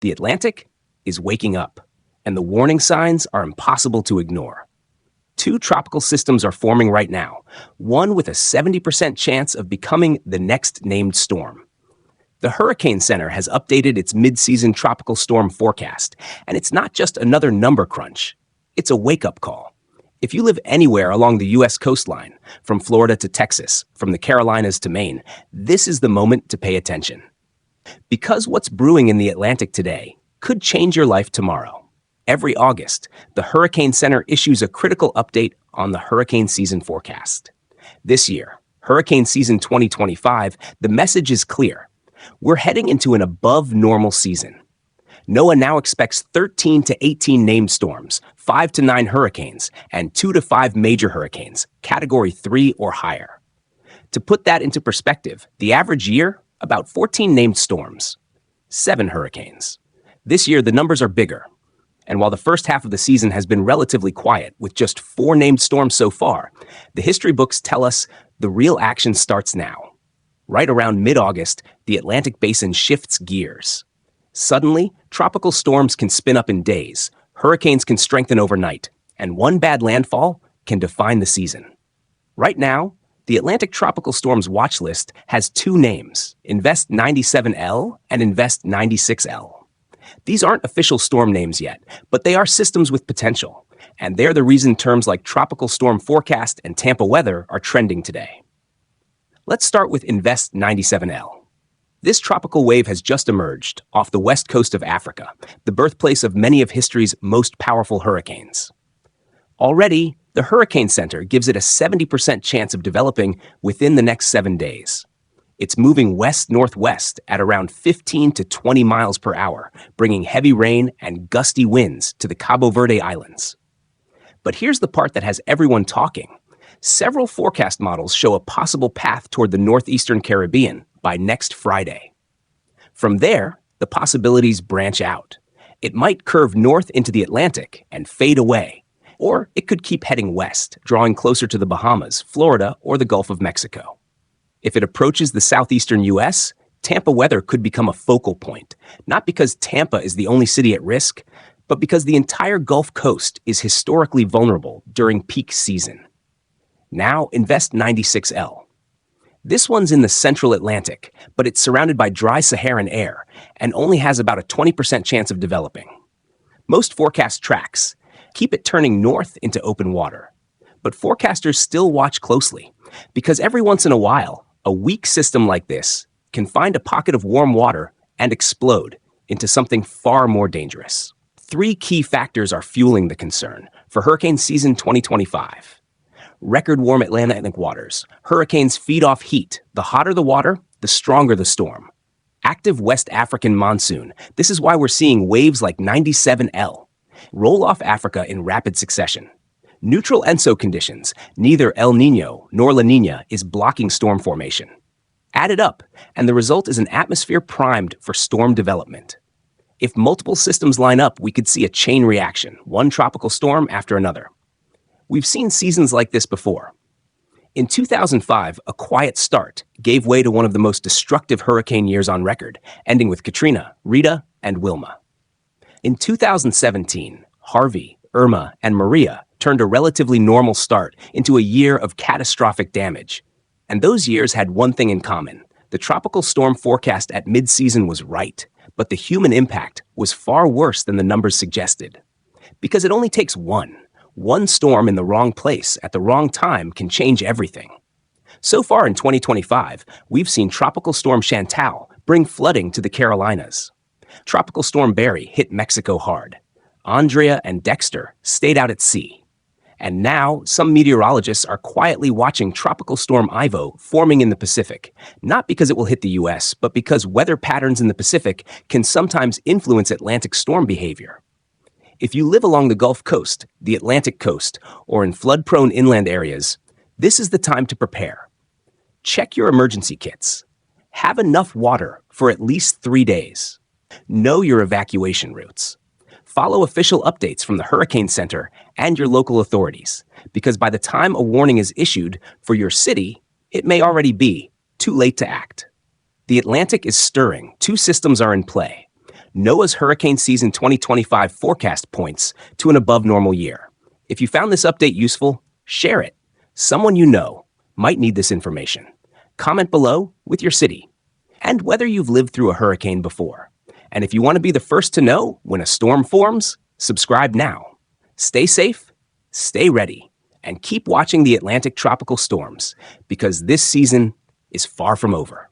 The Atlantic is waking up, and the warning signs are impossible to ignore. Two tropical systems are forming right now, one with a 70% chance of becoming the next named storm. The Hurricane Center has updated its mid-season tropical storm forecast, and it's not just another number crunch. It's a wake-up call. If you live anywhere along the U.S. coastline, from Florida to Texas, from the Carolinas to Maine, this is the moment to pay attention. Because what's brewing in the Atlantic today could change your life tomorrow. Every August, the Hurricane Center issues a critical update on the hurricane season forecast. This year, hurricane season 2025, the message is clear. We're heading into an above-normal season. NOAA now expects 13 to 18 named storms, 5 to 9 hurricanes, and 2 to 5 major hurricanes, Category 3 or higher. To put that into perspective, the average year, about 14 named storms, 7 hurricanes. This year, the numbers are bigger. And while the first half of the season has been relatively quiet, with just 4 named storms so far, the history books tell us the real action starts now. Right around mid-August, the Atlantic Basin shifts gears. Suddenly, tropical storms can spin up in days, hurricanes can strengthen overnight, and one bad landfall can define the season. Right now, the Atlantic Tropical Storms Watch List has 2 names, Invest 97L and Invest 96L. These aren't official storm names yet, but they are systems with potential, and they're the reason terms like tropical storm forecast and Tampa weather are trending today. Let's start with Invest 97L. This tropical wave has just emerged off the west coast of Africa, the birthplace of many of history's most powerful hurricanes. Already, the Hurricane Center gives it a 70% chance of developing within the next 7 days. It's moving west-northwest at around 15 to 20 miles per hour, bringing heavy rain and gusty winds to the Cabo Verde Islands. But here's the part that has everyone talking. Several forecast models show a possible path toward the northeastern Caribbean by next Friday. From there, the possibilities branch out. It might curve north into the Atlantic and fade away, or it could keep heading west, drawing closer to the Bahamas, Florida, or the Gulf of Mexico. If it approaches the southeastern U.S., Tampa weather could become a focal point, not because Tampa is the only city at risk, but because the entire Gulf Coast is historically vulnerable during peak season. Now invest 96L. This one's in the central Atlantic, but it's surrounded by dry Saharan air and only has about a 20% chance of developing. Most forecast tracks keep it turning north into open water, but forecasters still watch closely because every once in a while, a weak system like this can find a pocket of warm water and explode into something far more dangerous. 3 key factors are fueling the concern for hurricane season 2025. Record warm Atlantic waters. Hurricanes feed off heat. The hotter the water, the stronger the storm. Active West African monsoon. This is why we're seeing waves like 97L roll off Africa in rapid succession. Neutral ENSO conditions, neither El Niño nor La Niña, is blocking storm formation. Add it up, and the result is an atmosphere primed for storm development. If multiple systems line up, we could see a chain reaction, one tropical storm after another. We've seen seasons like this before. In 2005, a quiet start gave way to one of the most destructive hurricane years on record, ending with Katrina, Rita, and Wilma. In 2017, Harvey, Irma, and Maria turned a relatively normal start into a year of catastrophic damage. And those years had one thing in common. The tropical storm forecast at mid-season was right, but the human impact was far worse than the numbers suggested. Because it only takes one storm in the wrong place at the wrong time can change everything. So far in 2025, we've seen Tropical Storm Chantal bring flooding to the Carolinas. Tropical Storm Barry hit Mexico hard. Andrea and Dexter stayed out at sea. And now, some meteorologists are quietly watching Tropical Storm Ivo forming in the Pacific, not because it will hit the U.S., but because weather patterns in the Pacific can sometimes influence Atlantic storm behavior. If you live along the Gulf Coast, the Atlantic coast, or in flood-prone inland areas, this is the time to prepare. Check your emergency kits. Have enough water for at least 3 days. Know your evacuation routes. Follow official updates from the Hurricane Center and your local authorities, because by the time a warning is issued for your city, it may already be too late to act. The Atlantic is stirring. 2 systems are in play. NOAA's Hurricane Season 2025 forecast points to an above normal year. If you found this update useful, share it. Someone you know might need this information. Comment below with your city and whether you've lived through a hurricane before. And if you want to be the first to know when a storm forms, subscribe now. Stay safe, stay ready, and keep watching the Atlantic tropical storms because this season is far from over.